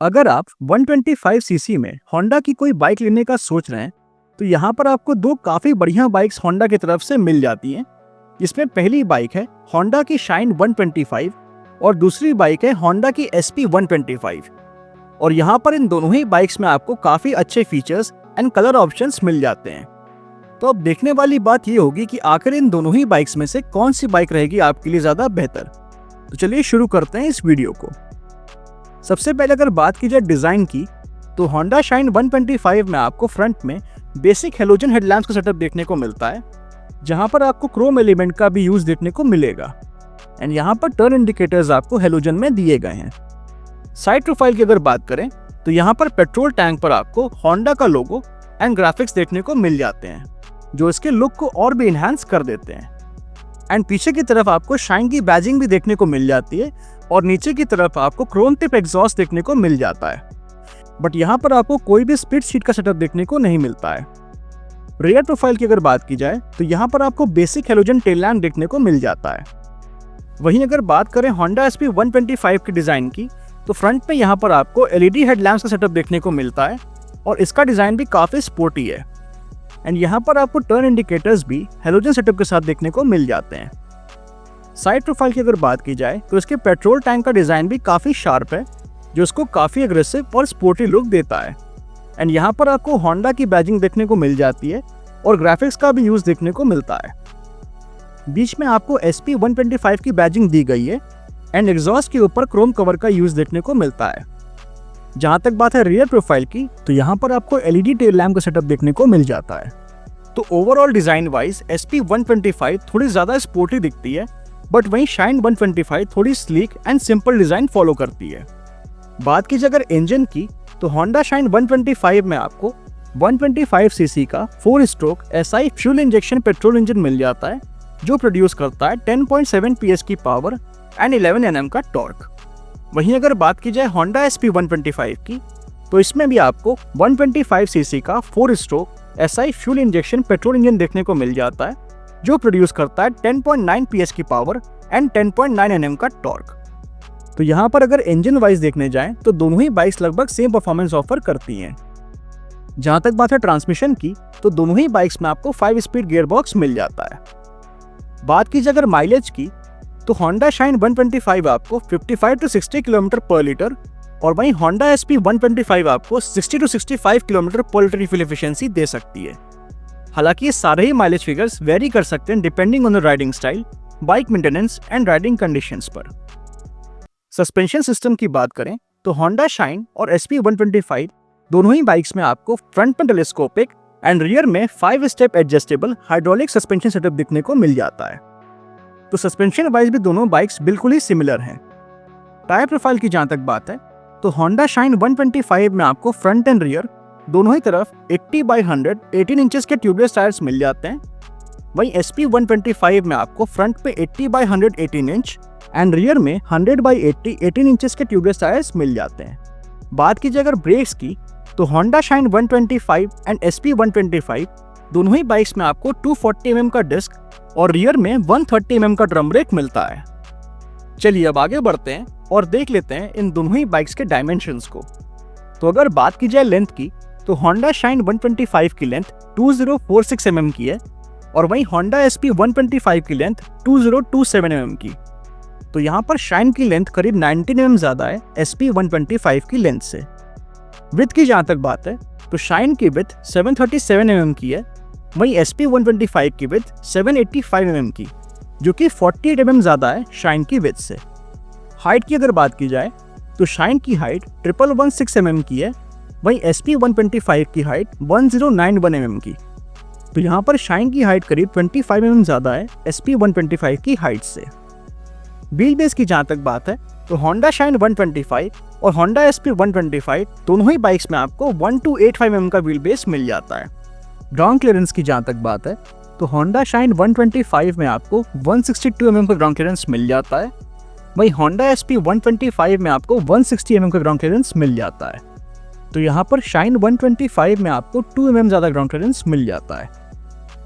अगर आप 125 सीसी में होंडा की कोई बाइक लेने का सोच रहे हैं तो यहाँ पर आपको दो काफ़ी बढ़िया बाइक्स होंडा की तरफ से मिल जाती हैं। इसमें पहली बाइक है होंडा की शाइन 125 और दूसरी बाइक है होंडा की SP 125। और यहाँ पर इन दोनों ही बाइक्स में आपको काफ़ी अच्छे फीचर्स एंड कलर ऑप्शंस मिल जाते हैं। तो अब देखने वाली बात ये होगी कि आखिर इन दोनों ही बाइक्स में से कौन सी बाइक रहेगी आपके लिए ज़्यादा बेहतर। तो चलिए शुरू करते हैं इस वीडियो को। सबसे पहले अगर बात की जाए डिज़ाइन की तो होंडा शाइन 125 में आपको फ्रंट में बेसिक हेलोजन हेडलैम्प्स का सेटअप देखने को मिलता है, जहां पर आपको क्रोम एलिमेंट का भी यूज देखने को मिलेगा। एंड यहां पर टर्न इंडिकेटर्स आपको हेलोजन में दिए गए हैं। साइड प्रोफाइल की अगर बात करें तो यहां पर पेट्रोल टैंक पर आपको होंडा का लोगो एंड ग्राफिक्स देखने को मिल जाते हैं, जो इसके लुक को और भी इन्हांस कर देते हैं। एंड पीछे की तरफ आपको शाइन की बैजिंग भी देखने को मिल जाती है और नीचे की तरफ आपको क्रोम टिप एग्जॉस्ट देखने को मिल जाता है। बट यहाँ पर आपको कोई भी स्प्लिट सीट का सेटअप देखने को नहीं मिलता है। रियर प्रोफाइल की अगर बात की जाए तो यहाँ पर आपको बेसिक हेलोजन टेल लैम्प देखने को मिल जाता है। वहीं अगर बात करें होंडा SP 125 के डिज़ाइन की तो फ्रंट में यहाँ पर आपको LED हेडलैम्प्स का सेटअप देखने को मिलता है और इसका डिज़ाइन भी काफ़ी स्पोर्टी है। एंड यहाँ पर आपको टर्न इंडिकेटर्स भी हेलोजन सेटअप के साथ देखने को मिल जाते हैं। साइड प्रोफाइल की अगर बात की जाए तो इसके पेट्रोल टैंक का डिज़ाइन भी काफ़ी शार्प है, जो इसको काफ़ी अग्रेसिव और स्पोर्टी लुक देता है। एंड यहाँ पर आपको होंडा की बैजिंग देखने को मिल जाती है और ग्राफिक्स का भी यूज़ देखने को मिलता है। बीच में आपको SP 125 की बैजिंग दी गई है एंड एग्जॉस्ट के ऊपर क्रोम कवर का यूज़ देखने को मिलता है। जहाँ तक बात है रियर प्रोफाइल की तो यहाँ पर आपको LED टेल लैम्प का सेटअप देखने को मिल जाता है। तो ओवरऑल डिज़ाइन वाइज SP 125 थोड़ी ज़्यादा स्पोर्टी दिखती है, बट वहीं शाइन 125 थोड़ी sleek and simple design follow करती है। बात की जाए अगर इंजन की तो होंडा शाइन 125 में आपको 125 सीसी का 4 stroke SI fuel injection petrol engine मिल जाता है, जो प्रोड्यूस करता है 10.7 PS की पावर एंड 11 Nm का टॉर्क। वहीं अगर बात की जाए होंडा SP 125 की तो इसमें भी आपको 125 सीसी का 4 stroke SI fuel injection petrol engine देखने को मिल जाता है, जो प्रोड्यूस करता है 10.9 PS की पावर एंड 10.9 Nm का टॉर्क। तो यहाँ पर अगर इंजन वाइज देखने जाएं तो दोनों ही बाइक्स लगभग सेम परफॉर्मेंस ऑफर करती हैं। जहाँ तक बात है ट्रांसमिशन की तो दोनों ही बाइक्स में आपको 5 स्पीड गियरबॉक्स मिल जाता है। बात की जाए अगर माइलेज की तो होंडा शाइन 125 आपको 55 to 60 किलोमीटर पर लीटर और वहीं होंडा SP 125 आपको 60 to 65 किलोमीटर पर लीटर फ्यूल एफिशिएंसी दे सकती है। हालांकि ये सारे ही माइलेज फिगर्स वेरी कर सकते हैं depending on the riding style, bike maintenance and riding conditions पर। सस्पेंशन सिस्टम की बात करें तो होंडा शाइन और SP 125 दोनों ही बाइक्स में आपको फ्रंट में टेलीस्कोपिक एंड रियर में 5 step adjustable hydraulic suspension setup देखने को मिल जाता है। तो सस्पेंशन वाइज भी दोनों बाइक्स बिल्कुल ही सिमिलर हैं। टायर प्रोफाइल की जहाँ तक बात है तो होंडा शाइन 125 में आपको फ्रंट एंड रियर दोनों ही तरफ 80/100 18 इंचेस के ट्यूबलेस टायर्स मिल जाते हैं। वहीं SP 125 में आपको फ्रंट पे 80/100 18 इंच एंड रियर में 100/80 18 इंचेस के ट्यूबलेस टायर्स मिल जाते हैं। बात की जाए अगर ब्रेक्स की तो होंडा शाइन 125 एंड SP 125 दोनों ही बाइक्स में आपको 240 mm का डिस्क और रियर में 130 mm का ड्रम ब्रेक मिलता है। चलिए अब आगे बढ़ते हैं और देख लेते हैं इन दोनों ही बाइक्स के डायमेंशंस को। तो अगर बात की जाए लेंथ की तो होंडा शाइन 125 की लेंथ 2046 mm की है और वहीं होंडा SP 125 की लेंथ 2027 mm की। तो यहाँ पर शाइन की लेंथ करीब 19 mm ज़्यादा है SP 125 की लेंथ से। विड्थ की जहाँ तक बात है तो शाइन की विड्थ 737 mm की है, वहीं SP 125 की विड्थ 785 mm की, जो कि 48 mm ज़्यादा है शाइन की विड्थ से। हाइट की अगर बात की जाए तो शाइन की हाइट 1116 mm की है, वहीं SP 125 की हाइट 1091 mm की। तो यहाँ पर शाइन की हाइट करीब 25 mm ज़्यादा है SP 125 की हाइट से। व्हील बेस की जहाँ तक बात है तो होंडा शाइन 125 और होंडा SP 125 दोनों ही बाइक्स में आपको 1285 mm का व्हील बेस मिल जाता है। ग्राउंड क्लियरेंस की जहाँ तक बात है तो होंडा शाइन 125 में आपको 162 mm का ग्राउंड क्लियरेंस मिल जाता है, वहीं होंडा SP 125 में आपको 160 mm का ग्राउंड क्लियरेंस मिल जाता है। तो यहाँ पर शाइन 125 में आपको 2 mm ज़्यादा ग्राउंड क्लियरेंस मिल जाता है।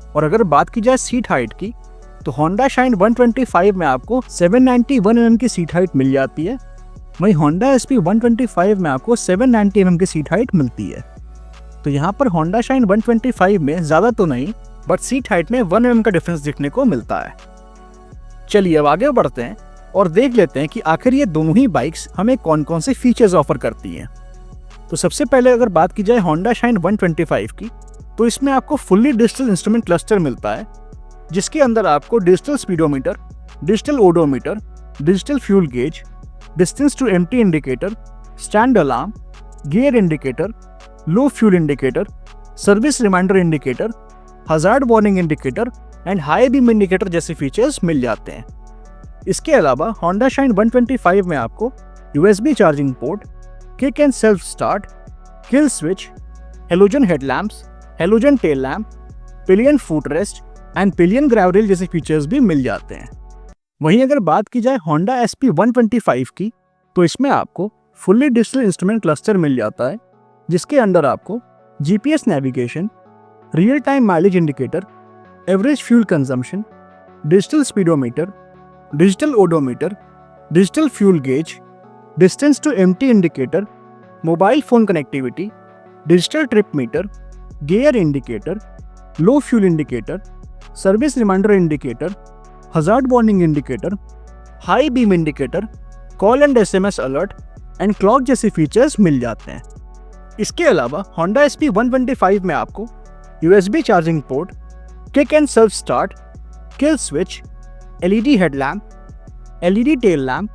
और अगर बात की जाए सीट हाइट की तो होंडा शाइन 125 में आपको 791 mm की सीट हाइट मिल जाती है, वहीं Honda SP 125 में आपको 790 mm की सीट हाइट मिलती है। तो यहाँ पर Honda Shine 125 में ज़्यादा तो नहीं बट सीट हाइट में 1 mm का डिफरेंस देखने को मिलता है। चलिए अब आगे बढ़ते हैं और देख लेते हैं कि आखिर ये दोनों ही बाइक्स हमें कौन कौन से फीचर्स ऑफर करती हैं। तो सबसे पहले अगर बात की जाए Honda Shine 125 की, तो इसमें आपको फुल्ली डिजिटल इंस्ट्रूमेंट क्लस्टर मिलता है, जिसके अंदर आपको digital speedometer, digital odometer, digital fuel gauge, distance to empty indicator, stand alarm, gear indicator, low fuel indicator, service reminder indicator, hazard warning indicator and high beam indicator जैसे features मिल जाते हैं। इसके अलावा Honda Shine 125 में आपको USB charging port, kick and self start, kill switch, halogen headlamps, halogen tail lamp, pillion foot rest and pillion grab rail जैसे features भी मिल जाते हैं। वहीं अगर बात की जाए Honda SP 125 की, तो इसमें आपको फुल्ली डिजिटल इंस्ट्रूमेंट क्लस्टर मिल जाता है, जिसके अंदर आपको GPS navigation, real time mileage indicator, average fuel consumption, digital speedometer, digital odometer, digital fuel gauge, distance to empty indicator, mobile phone connectivity, digital trip meter, gear indicator, low fuel indicator, service reminder indicator, hazard warning indicator, high beam indicator, call and SMS alert and clock जैसे features मिल जाते हैं। इसके अलावा Honda SP 125 में आपको USB charging port, kick and self start, kill switch, LED headlamp, LED tail lamp,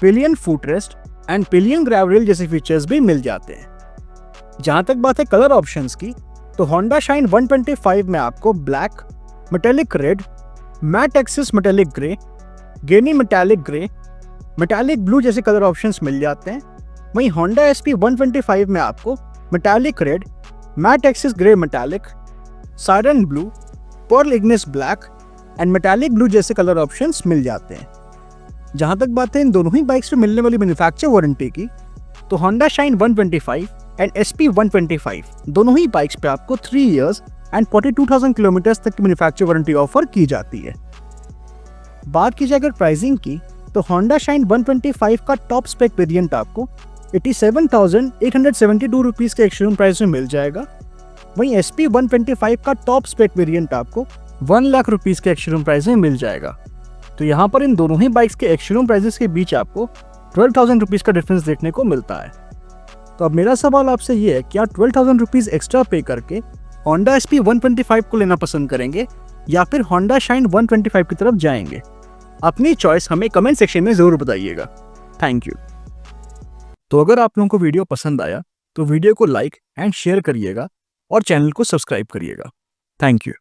pillion foot rest and pillion grab rail जैसे features भी मिल जाते हैं। जहां तक बात है कलर ऑप्शंस की, तो Honda Shine 125 में आपको black, metallic red, matte axis metallic grey, geny metallic grey, metallic blue जैसे कलर ऑप्शंस मिल जाते हैं। वहीं Honda SP 125 में आपको metallic red, matte axis grey metallic, siren blue, pearl igneous black and metallic blue जैसे कलर ऑप्शंस मिल जाते हैं। जहां तक बात है इन दोनों ही बाइक्स पे मिलने वाली मैन्युफैक्चर वारंटी की, तो Honda Shine 125 एंड SP 125 दोनों ही बाइक्स पे आपको 3 इयर्स एंड 42,000 किलोमीटर तक की मैन्युफैक्चर वारंटी ऑफर की जाती है। बात की जाए अगर प्राइसिंग की, तो Honda Shine 125 का टॉप स्पेक वेरिएंट आपको 87,872 रुपीज़ के एक्स-शोरूम प्राइस में मिल जाएगा। वहीं SP 125 का टॉप स्पेक वेरिएंट आपको 1 लाख रुपीज़ के एक्स-शोरूम प्राइस में मिल जाएगा। तो यहाँ पर इन दोनों ही बाइक्स के एक्स-शोरूम प्राइसेस के बीच आपको 12,000 रुपीज़ का डिफरेंस देखने को मिलता है। तो अब मेरा सवाल आपसे ये है, क्या 12,000 रुपीज़ एक्स्ट्रा पे करके Honda SP 125 को लेना पसंद करेंगे या फिर Honda Shine 125 की तरफ जाएंगे? अपनी चॉइस हमें कमेंट सेक्शन में ज़रूर बताइएगा। Thank you. तो अगर आप लोगों को वीडियो पसंद आया तो वीडियो को लाइक एंड शेयर करिएगा और चैनल को सब्सक्राइब करिएगा। Thank you.